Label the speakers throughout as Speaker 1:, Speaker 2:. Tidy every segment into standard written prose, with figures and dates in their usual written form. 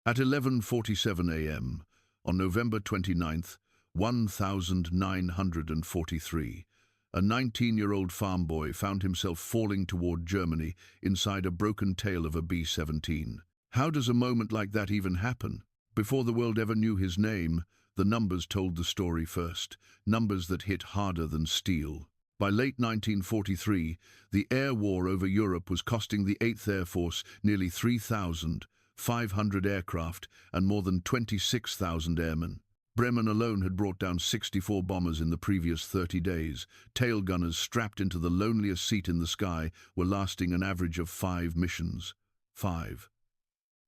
Speaker 1: At 11:47 a.m. on November 29th, 1943, a 19-year-old farm boy found himself falling toward Germany inside a broken tail of a B-17. How does a moment like that even happen? Before the world ever knew his name, the numbers told the story first, numbers that hit harder than steel. By late 1943, the air war over Europe was costing the 8th Air Force nearly 3,500 aircraft and more than 26,000 airmen. Bremen alone had brought down 64 bombers in the previous 30 days. Tail gunners strapped into the loneliest seat in the sky were lasting an average of 5 missions. 5.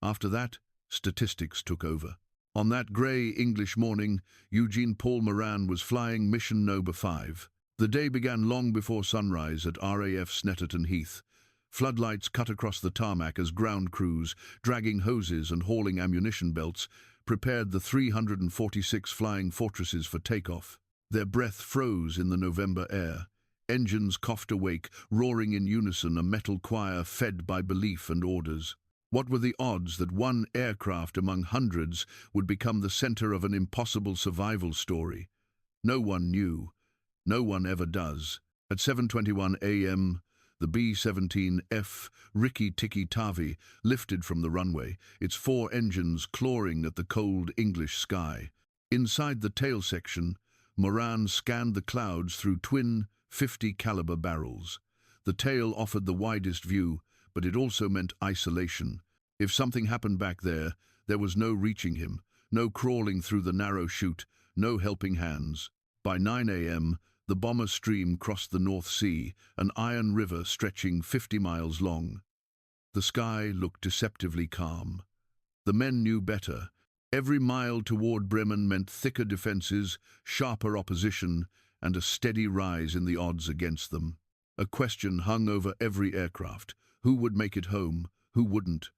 Speaker 1: After that, statistics took over. On that grey English morning, Eugene Moran was flying mission number 5. The day began long before sunrise at RAF Snetterton Heath. Floodlights cut across the tarmac as ground crews, dragging hoses and hauling ammunition belts, prepared the 346 flying fortresses for takeoff. Their breath froze in the November air. Engines coughed awake, roaring in unison, a metal choir fed by belief and orders. What were the odds that one aircraft among hundreds would become the center of an impossible survival story? No one knew. No one ever does. At 7:21 a.m., the B-17F Rikki-Tikki-Tavi lifted from the runway, its 4 engines clawing at the cold English sky. Inside the tail section, Moran scanned the clouds through twin 50-caliber barrels. The tail offered the widest view, but it also meant isolation. If something happened back there, there was no reaching him, no crawling through the narrow chute, no helping hands. By 9 a.m., the bomber stream crossed the North Sea, an iron river stretching 50 miles long. The sky looked deceptively calm. The men knew better. Every mile toward Bremen meant thicker defenses, sharper opposition, and a steady rise in the odds against them. A question hung over every aircraft. Who would make it home? Who wouldn't?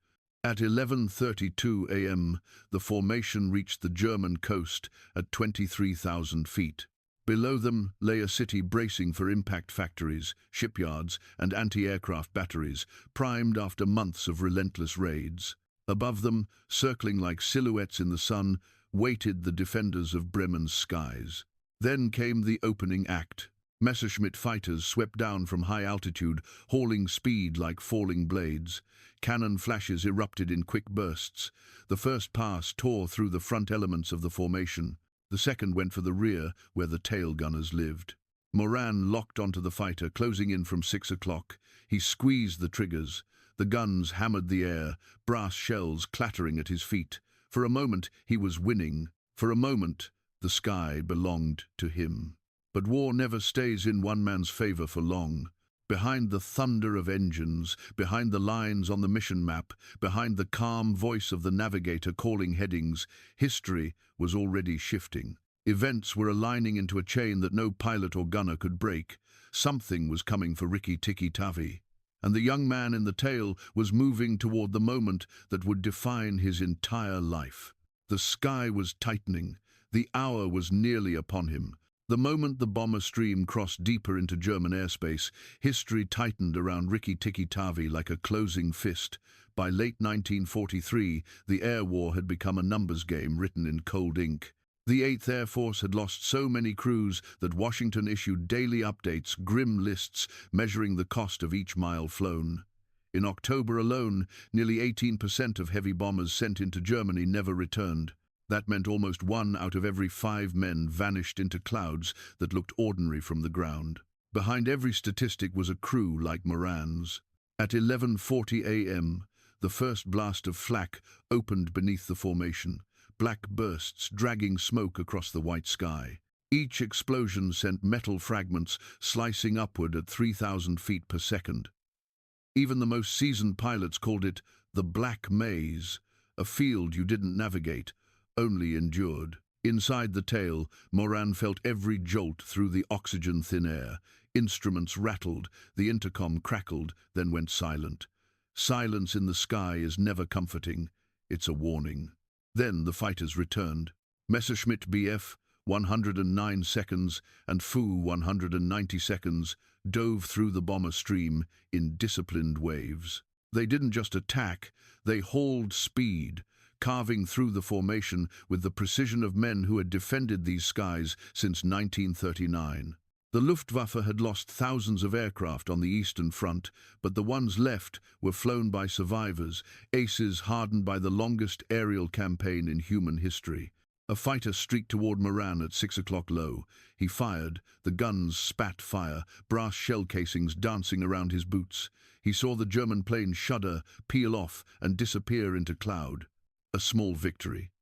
Speaker 1: At 11:32 a.m., the formation reached the German coast at 23,000 feet. Below them lay a city bracing for impact factories, shipyards, and anti-aircraft batteries, primed after months of relentless raids. Above them, circling like silhouettes in the sun, waited the defenders of Bremen's skies. Then came the opening act. Messerschmitt fighters swept down from high altitude, hauling speed like falling blades. Cannon flashes erupted in quick bursts. The first pass tore through the front elements of the formation. The second went for the rear, where the tail gunners lived. Moran locked onto the fighter, closing in from 6 o'clock. He squeezed the triggers. The guns hammered the air, brass shells clattering at his feet. For a moment, he was winning. For a moment, the sky belonged to him. But war never stays in one man's favor for long. Behind the thunder of engines, behind the lines on the mission map, behind the calm voice of the navigator calling headings, history was already shifting. Events were aligning into a chain that no pilot or gunner could break. Something was coming for Rikki-Tikki-Tavi, and the young man in the tail was moving toward the moment that would define his entire life. The sky was tightening. The hour was nearly upon him. The moment the bomber stream crossed deeper into German airspace, history tightened around Rikki-Tikki-Tavi like a closing fist. By late 1943, the air war had become a numbers game written in cold ink. The 8th Air Force had lost so many crews that Washington issued daily updates, grim lists measuring the cost of each mile flown. In October alone, nearly 18% of heavy bombers sent into Germany never returned. That meant almost 1 out of every 5 men vanished into clouds that looked ordinary from the ground. Behind every statistic was a crew like Moran's. At 11:40 a.m., the first blast of flak opened beneath the formation, black bursts dragging smoke across the white sky. Each explosion sent metal fragments slicing upward at 3,000 feet per second. Even the most seasoned pilots called it the Black Maze, a field you didn't navigate, only endured. Inside the tail, Moran felt every jolt through the oxygen-thin air. Instruments rattled, the intercom crackled, then went silent. Silence in the sky is never comforting. It's a warning. Then the fighters returned. Messerschmitt Bf, 109 seconds, and Fu, 190 seconds, dove through the bomber stream in disciplined waves. They didn't just attack, they hauled speed, carving through the formation with the precision of men who had defended these skies since 1939. The Luftwaffe had lost thousands of aircraft on the Eastern Front, but the ones left were flown by survivors, aces hardened by the longest aerial campaign in human history. A fighter streaked toward Moran at 6 o'clock low. He fired, the guns spat fire, brass shell casings dancing around his boots. He saw the German plane shudder, peel off, and disappear into cloud. A small victory.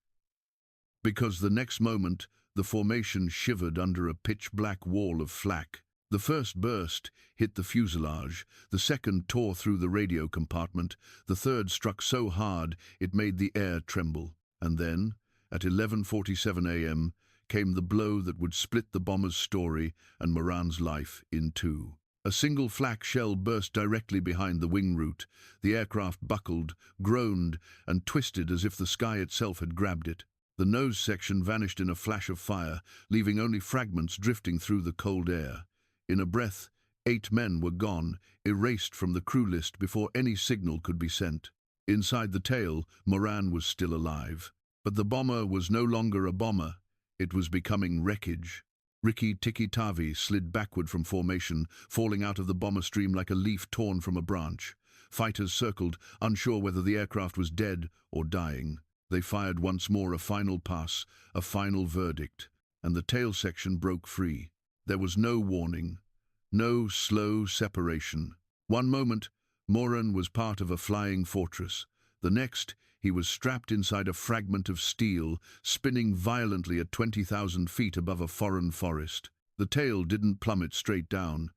Speaker 1: Because the next moment, the formation shivered under a pitch-black wall of flak. The first burst hit the fuselage, the second tore through the radio compartment, the third struck so hard it made the air tremble. And then, at 11:47 a.m., came the blow that would split the bomber's story and Moran's life in two. A single flak shell burst directly behind the wing root. The aircraft buckled, groaned, and twisted as if the sky itself had grabbed it. The nose section vanished in a flash of fire, leaving only fragments drifting through the cold air. In a breath, 8 men were gone, erased from the crew list before any signal could be sent. Inside the tail, Moran was still alive. But the bomber was no longer a bomber. It was becoming wreckage. Rikki Tikki Tavi slid backward from formation, falling out of the bomber stream like a leaf torn from a branch. Fighters circled, unsure whether the aircraft was dead or dying. They fired once more, a final pass, a final verdict, and the tail section broke free. There was no warning, no slow separation. One moment, Moran was part of a flying fortress. The next, he was strapped inside a fragment of steel, spinning violently at 20,000 feet above a foreign forest. The tail didn't plummet straight down.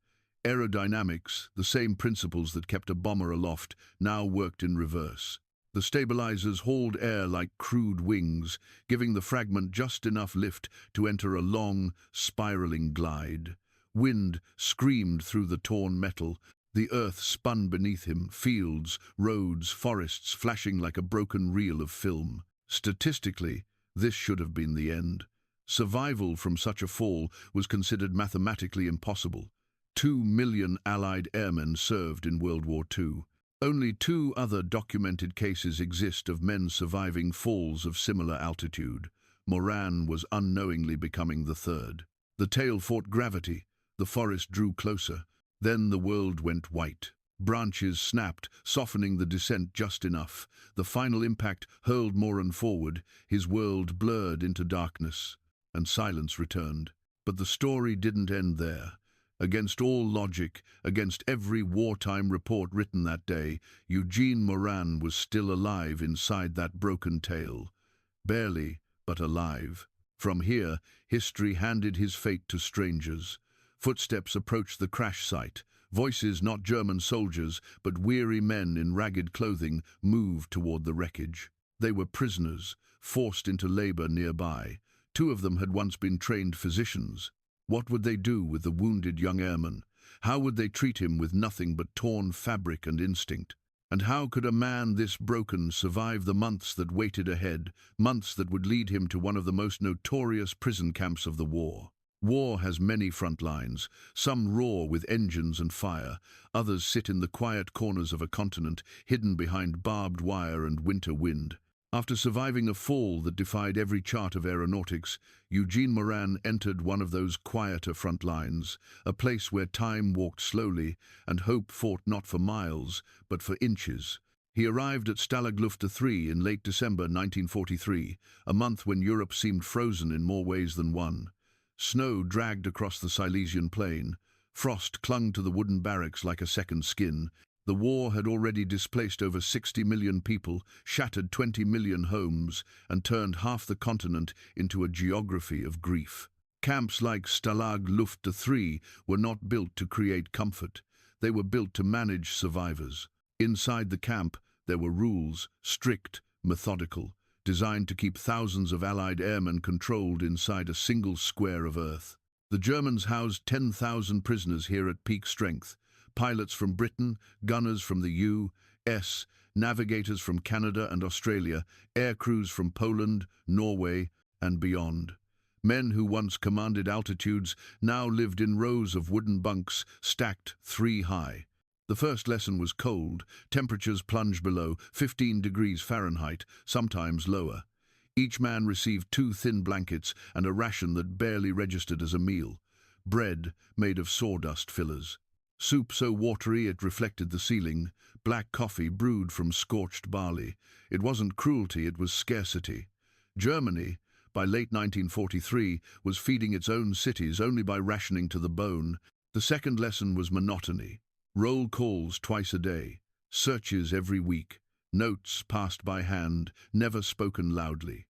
Speaker 1: Aerodynamics, the same principles that kept a bomber aloft, now worked in reverse. The stabilizers hauled air like crude wings, giving the fragment just enough lift to enter a long, spiraling glide. Wind screamed through the torn metal. The earth spun beneath him, fields, roads, forests flashing like a broken reel of film. Statistically, this should have been the end. Survival from such a fall was considered mathematically impossible. 2 million Allied airmen served in World War II. Only 2 other documented cases exist of men surviving falls of similar altitude. Moran was unknowingly becoming the third. The tail fought gravity. The forest drew closer. Then the world went white. Branches snapped, softening the descent just enough. The final impact hurled Moran forward. His world blurred into darkness, and silence returned. But the story didn't end there. Against all logic, against every wartime report written that day, Eugene Moran was still alive inside that broken tail. Barely, but alive. From here, history handed his fate to strangers. Footsteps approached the crash site. Voices, not German soldiers, but weary men in ragged clothing, moved toward the wreckage. They were prisoners, forced into labor nearby. 2 of them had once been trained physicians. What would they do with the wounded young airman? How would they treat him with nothing but torn fabric and instinct? And how could a man this broken survive the months that waited ahead, months that would lead him to one of the most notorious prison camps of the war? War has many front lines. Some roar with engines and fire. Others sit in the quiet corners of a continent, hidden behind barbed wire and winter wind. After surviving a fall that defied every chart of aeronautics, Eugene Moran entered one of those quieter front lines, a place where time walked slowly and hope fought not for miles, but for inches. He arrived at Stalag Luft 3 in late December 1943, a month when Europe seemed frozen in more ways than one. Snow dragged across the Silesian plain. Frost clung to the wooden barracks like a second skin. The war had already displaced over 60 million people, shattered 20 million homes, and turned half the continent into a geography of grief. Camps like Stalag Luft 3 were not built to create comfort. They were built to manage survivors. Inside the camp, there were rules, strict, methodical, designed to keep thousands of Allied airmen controlled inside a single square of earth. The Germans housed 10,000 prisoners here at peak strength. Pilots from Britain, gunners from the U.S., navigators from Canada and Australia, air crews from Poland, Norway, and beyond. Men who once commanded altitudes now lived in rows of wooden bunks stacked 3 high. The first lesson was cold. Temperatures plunged below 15 degrees Fahrenheit, sometimes lower. Each man received 2 thin blankets and a ration that barely registered as a meal. Bread made of sawdust fillers. Soup so watery it reflected the ceiling. Black coffee brewed from scorched barley. It wasn't cruelty, it was scarcity. Germany, by late 1943, was feeding its own cities only by rationing to the bone. The second lesson was monotony. Roll calls twice a day. Searches every week. Notes passed by hand, never spoken loudly.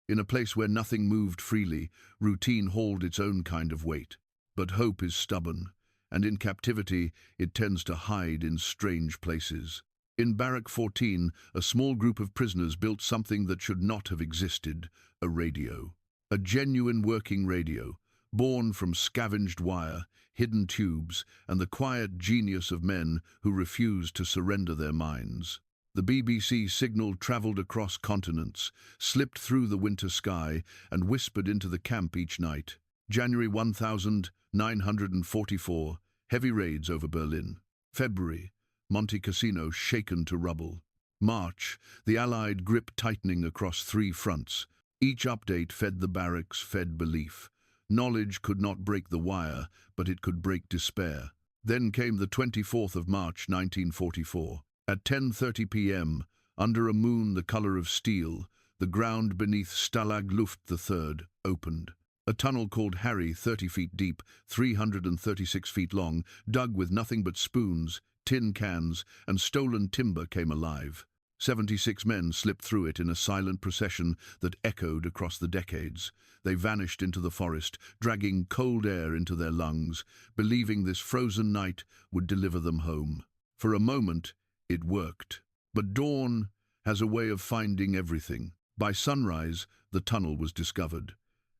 Speaker 1: In a place where nothing moved freely, routine hauled its own kind of weight. But hope is stubborn, and in captivity it tends to hide in strange places. In Barrack 14, a small group of prisoners built something that should not have existed, a radio. A genuine working radio, born from scavenged wire, hidden tubes, and the quiet genius of men who refused to surrender their minds. The BBC signal travelled across continents, slipped through the winter sky, and whispered into the camp each night. January 1944, heavy raids over Berlin. February, Monte Cassino shaken to rubble. March, the Allied grip tightening across 3 fronts. Each update fed the barracks, fed belief. Knowledge could not break the wire, but it could break despair. Then came the 24th of March 1944. At 10:30 p.m., under a moon the color of steel, the ground beneath Stalag Luft III opened. A tunnel called Harry, 30 feet deep, 336 feet long, dug with nothing but spoons, tin cans, and stolen timber came alive. 76 men slipped through it in a silent procession that echoed across the decades. They vanished into the forest, dragging cold air into their lungs, believing this frozen night would deliver them home. For a moment, it worked. But dawn has a way of finding everything. By sunrise, the tunnel was discovered.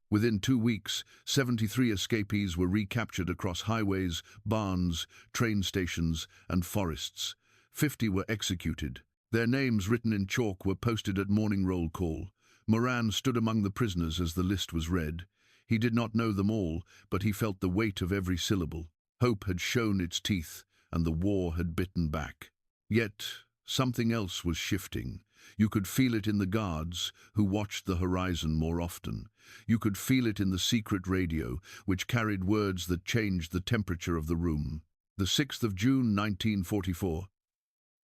Speaker 1: Within 2 weeks, 73 escapees were recaptured across highways, barns, train stations, and forests. 50 were executed. Their names written in chalk were posted at morning roll call. Moran stood among the prisoners as the list was read. He did not know them all, but he felt the weight of every syllable. Hope had shown its teeth, and the war had bitten back. Yet, something else was shifting. You could feel it in the guards, who watched the horizon more often. You could feel it in the secret radio, which carried words that changed the temperature of the room. The 6th of June 1944.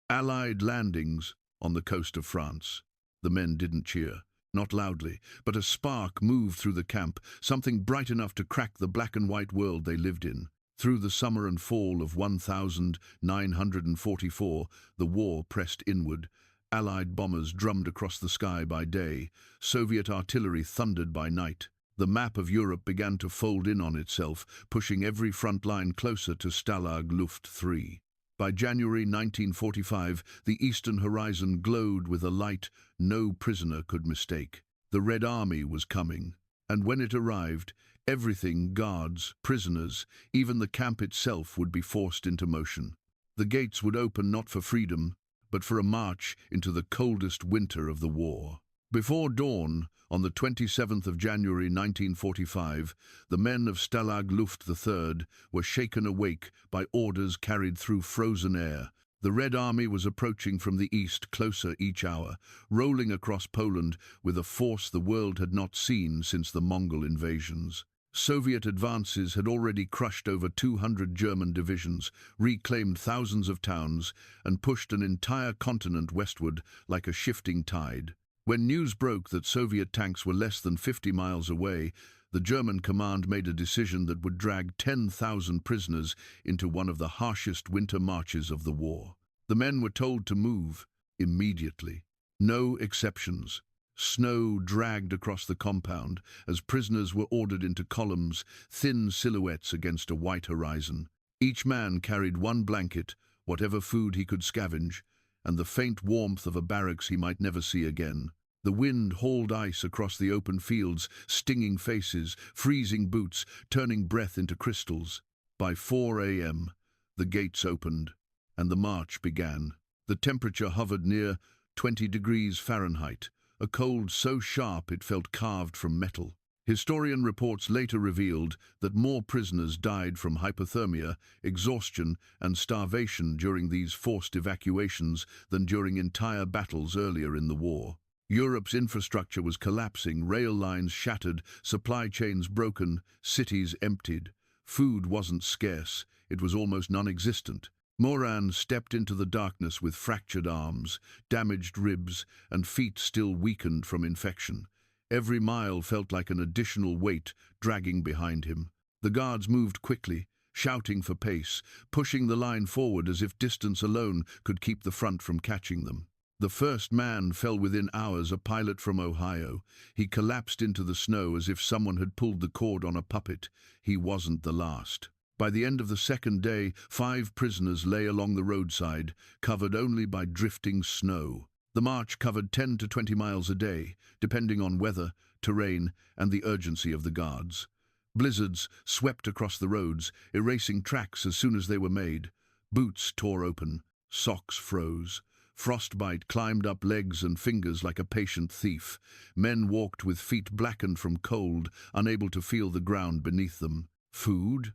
Speaker 1: Allied landings on the coast of France. The men didn't cheer, not loudly, but a spark moved through the camp, something bright enough to crack the black and white world they lived in. Through the summer and fall of 1944, the war pressed inward. Allied bombers drummed across the sky by day. Soviet artillery thundered by night. The map of Europe began to fold in on itself, pushing every front line closer to Stalag Luft III. By January 1945, the eastern horizon glowed with a light no prisoner could mistake. The Red Army was coming, and when it arrived, everything, guards, prisoners, even the camp itself would be forced into motion. The gates would open not for freedom, but for a march into the coldest winter of the war. Before dawn, on the 27th of January 1945, the men of Stalag Luft III were shaken awake by orders carried through frozen air. The Red Army was approaching from the east, closer each hour, rolling across Poland with a force the world had not seen since the Mongol invasions. Soviet advances had already crushed over 200 German divisions, reclaimed thousands of towns, and pushed an entire continent westward like a shifting tide. When news broke that Soviet tanks were less than 50 miles away, the German command made a decision that would drag 10,000 prisoners into one of the harshest winter marches of the war. The men were told to move immediately. No exceptions. Snow dragged across the compound as prisoners were ordered into columns, thin silhouettes against a white horizon. Each man carried one blanket, whatever food he could scavenge, and the faint warmth of a barracks he might never see again. The wind hauled ice across the open fields, stinging faces, freezing boots, turning breath into crystals. By 4 a.m., the gates opened, and the march began. The temperature hovered near 20 degrees Fahrenheit, a cold so sharp it felt carved from metal. Historian reports later revealed that more prisoners died from hypothermia, exhaustion, and starvation during these forced evacuations than during entire battles earlier in the war. Europe's infrastructure was collapsing, rail lines shattered, supply chains broken, cities emptied. Food wasn't scarce, it was almost non-existent. Moran stepped into the darkness with fractured arms, damaged ribs, and feet still weakened from infection. Every mile felt like an additional weight dragging behind him. The guards moved quickly, shouting for pace, pushing the line forward as if distance alone could keep the front from catching them. The first man fell within hours, a pilot from Ohio. He collapsed into the snow as if someone had pulled the cord on a puppet. He wasn't the last. By the end of the second day, 5 prisoners lay along the roadside, covered only by drifting snow. The march covered 10 to 20 miles a day, depending on weather, terrain, and the urgency of the guards. Blizzards swept across the roads, erasing tracks as soon as they were made. Boots tore open, socks froze. Frostbite climbed up legs and fingers like a patient thief. Men walked with feet blackened from cold, unable to feel the ground beneath them. Food?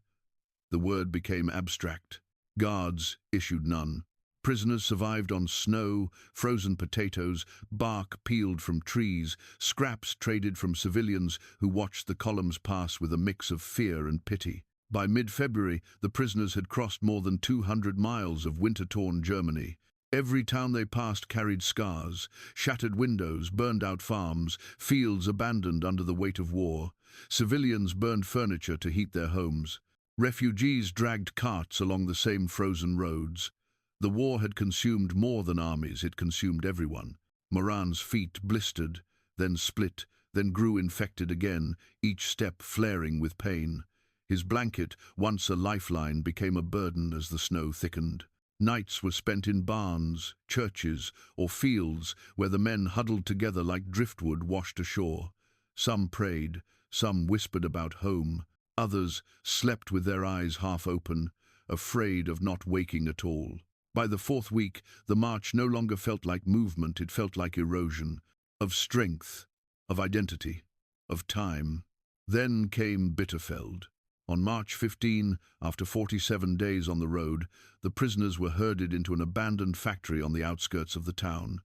Speaker 1: The word became abstract. Guards issued none. Prisoners survived on snow, frozen potatoes, bark peeled from trees, scraps traded from civilians who watched the columns pass with a mix of fear and pity. By mid-February, the prisoners had crossed more than 200 miles of winter-torn Germany. Every town they passed carried scars, shattered windows, burned-out farms, fields abandoned under the weight of war. Civilians burned furniture to heat their homes. Refugees dragged carts along the same frozen roads. The war had consumed more than armies, it consumed everyone. Moran's feet blistered, then split, then grew infected again, each step flaring with pain. His blanket, once a lifeline, became a burden as the snow thickened. Nights were spent in barns, churches, or fields where the men huddled together like driftwood washed ashore. Some prayed, some whispered about home, others slept with their eyes half open, afraid of not waking at all. By the 4th week, the march no longer felt like movement, it felt like erosion, of strength, of identity, of time. Then came Bitterfeld. On March 15, after 47 days on the road, the prisoners were herded into an abandoned factory on the outskirts of the town.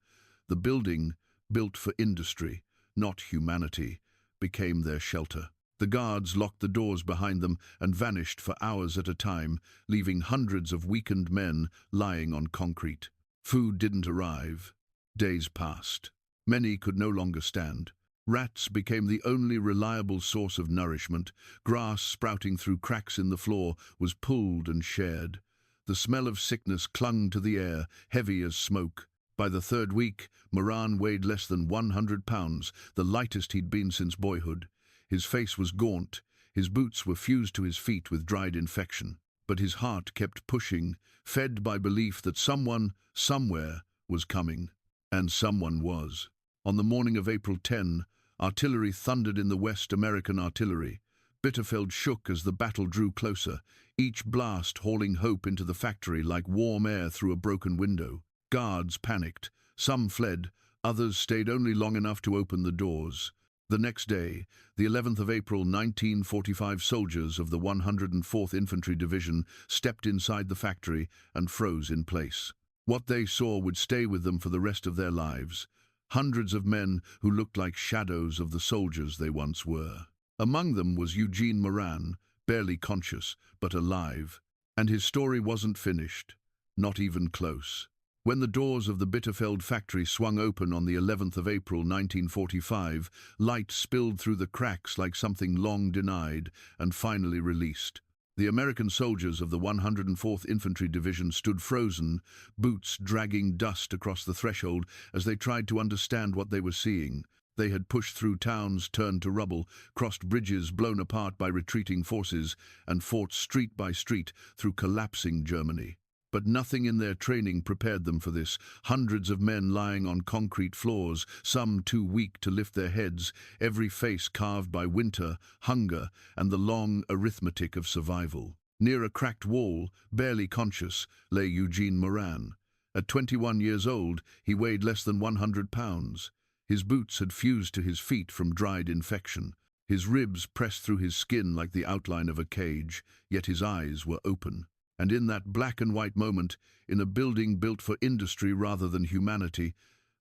Speaker 1: The building, built for industry, not humanity, became their shelter. The guards locked the doors behind them and vanished for hours at a time, leaving hundreds of weakened men lying on concrete. Food didn't arrive. Days passed. Many could no longer stand. Rats became the only reliable source of nourishment. Grass sprouting through cracks in the floor was pulled and shared. The smell of sickness clung to the air, heavy as smoke. By the 3rd week, Moran weighed less than 100 pounds, the lightest he'd been since boyhood. His face was gaunt, his boots were fused to his feet with dried infection. But his heart kept pushing, fed by belief that someone, somewhere, was coming. And someone was. On the morning of April 10, artillery thundered in the West, American artillery. Bitterfeld shook as the battle drew closer, each blast hauling hope into the factory like warm air through a broken window. Guards panicked. Some fled, others stayed only long enough to open the doors. The next day, the 11th of April 1945, soldiers of the 104th Infantry Division stepped inside the factory and froze in place. What they saw would stay with them for the rest of their lives. Hundreds of men who looked like shadows of the soldiers they once were. Among them was Eugene Moran, barely conscious, but alive. And his story wasn't finished, not even close. When the doors of the Bitterfeld factory swung open on the 11th of April 1945, light spilled through the cracks like something long denied and finally released. The American soldiers of the 104th Infantry Division stood frozen, boots dragging dust across the threshold as they tried to understand what they were seeing. They had pushed through towns turned to rubble, crossed bridges blown apart by retreating forces, and fought street by street through collapsing Germany. But nothing in their training prepared them for this. Hundreds of men lying on concrete floors, some too weak to lift their heads, every face carved by winter, hunger, and the long arithmetic of survival. Near a cracked wall, barely conscious, lay Eugene Moran. At 21 years old, he weighed less than 100 pounds. His boots had fused to his feet from dried infection. His ribs pressed through his skin like the outline of a cage, yet his eyes were open. And in that black and white moment, in a building built for industry rather than humanity,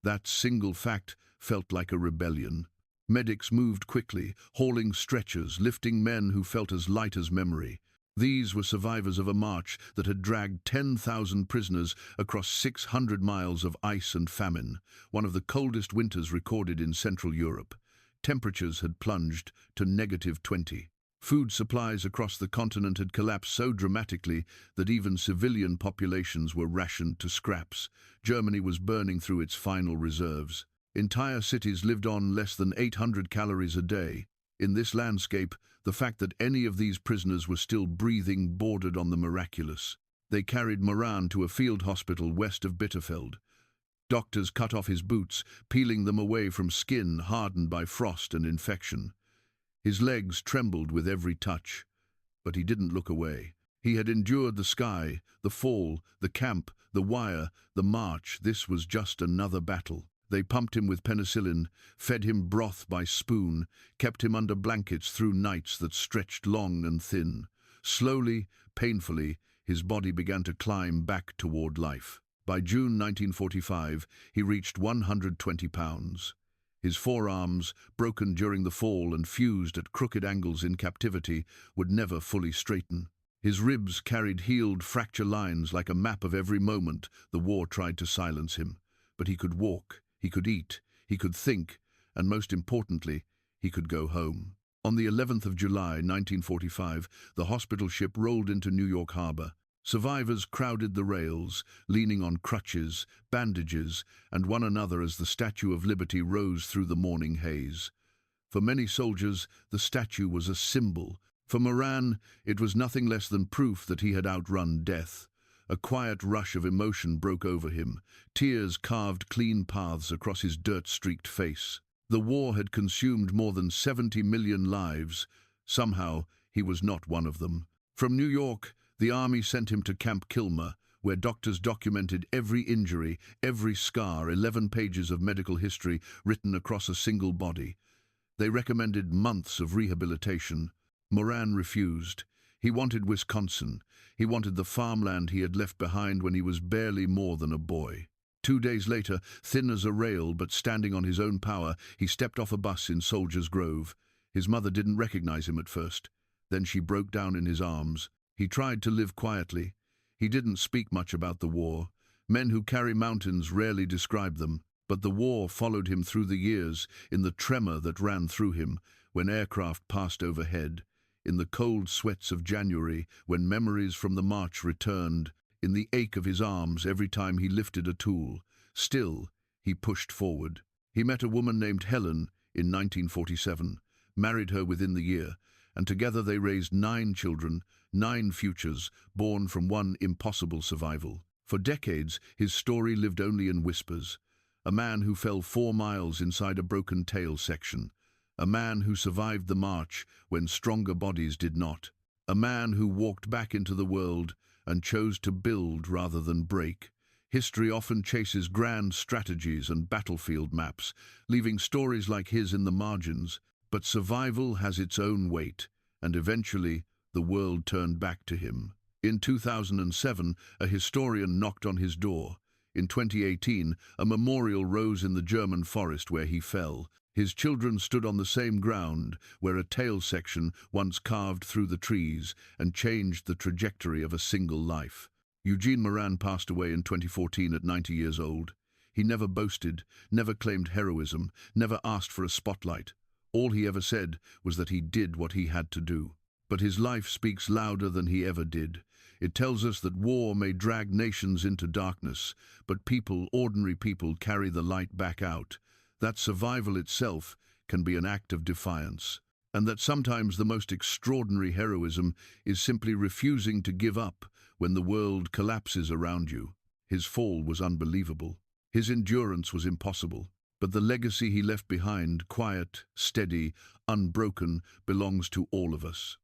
Speaker 1: that single fact felt like a rebellion. Medics moved quickly, hauling stretchers, lifting men who felt as light as memory. These were survivors of a march that had dragged 10,000 prisoners across 600 miles of ice and famine, one of the coldest winters recorded in Central Europe. Temperatures had plunged to -20. Food supplies across the continent had collapsed so dramatically that even civilian populations were rationed to scraps. Germany was burning through its final reserves. Entire cities lived on less than 800 calories a day. In this landscape, the fact that any of these prisoners were still breathing bordered on the miraculous. They carried Moran to a field hospital west of Bitterfeld. Doctors cut off his boots, peeling them away from skin hardened by frost and infection. His legs trembled with every touch, but he didn't look away. He had endured the sky, the fall, the camp, the wire, the march. This was just another battle. They pumped him with penicillin, fed him broth by spoon, kept him under blankets through nights that stretched long and thin. Slowly, painfully, his body began to climb back toward life. By June 1945, he reached 120 pounds. His forearms, broken during the fall and fused at crooked angles in captivity, would never fully straighten. His ribs carried healed fracture lines like a map of every moment the war tried to silence him. But he could walk, he could eat, he could think, and most importantly, he could go home. On the 11th of July, 1945, the hospital ship rolled into New York Harbor. Survivors crowded the rails, leaning on crutches, bandages, and one another as the Statue of Liberty rose through the morning haze. For many soldiers, the statue was a symbol. For Moran, it was nothing less than proof that he had outrun death. A quiet rush of emotion broke over him. Tears carved clean paths across his dirt-streaked face. The war had consumed more than 70 million lives. Somehow, he was not one of them. From New York, the army sent him to Camp Kilmer, where doctors documented every injury, every scar, 11 pages of medical history written across a single body. They recommended months of rehabilitation. Moran refused. He wanted Wisconsin. He wanted the farmland he had left behind when he was barely more than a boy. 2 days later, thin as a rail but standing on his own power, he stepped off a bus in Soldiers Grove. His mother didn't recognize him at first. Then she broke down in his arms. He tried to live quietly. He didn't speak much about the war. Men who carry mountains rarely describe them, but the war followed him through the years, in the tremor that ran through him when aircraft passed overhead, in the cold sweats of January when memories from the march returned, in the ache of his arms every time he lifted a tool. Still, he pushed forward. He met a woman named Helen in 1947, married her within the year, and together they raised 9 children, 9 futures, born from one impossible survival. For decades, his story lived only in whispers. A man who fell 4 miles inside a broken tail section. A man who survived the march when stronger bodies did not. A man who walked back into the world and chose to build rather than break. History often chases grand strategies and battlefield maps, leaving stories like his in the margins. But survival has its own weight, and eventually the world turned back to him. In 2007, a historian knocked on his door. In 2018, a memorial rose in the German forest where he fell. His children stood on the same ground where a tail section once carved through the trees and changed the trajectory of a single life. Eugene Moran passed away in 2014 at 90 years old. He never boasted, never claimed heroism, never asked for a spotlight. All he ever said was that he did what he had to do. But his life speaks louder than he ever did. It tells us that war may drag nations into darkness, but people, ordinary people, carry the light back out. That survival itself can be an act of defiance. And that sometimes the most extraordinary heroism is simply refusing to give up when the world collapses around you. His fall was unbelievable. His endurance was impossible. But the legacy he left behind, quiet, steady, unbroken, belongs to all of us.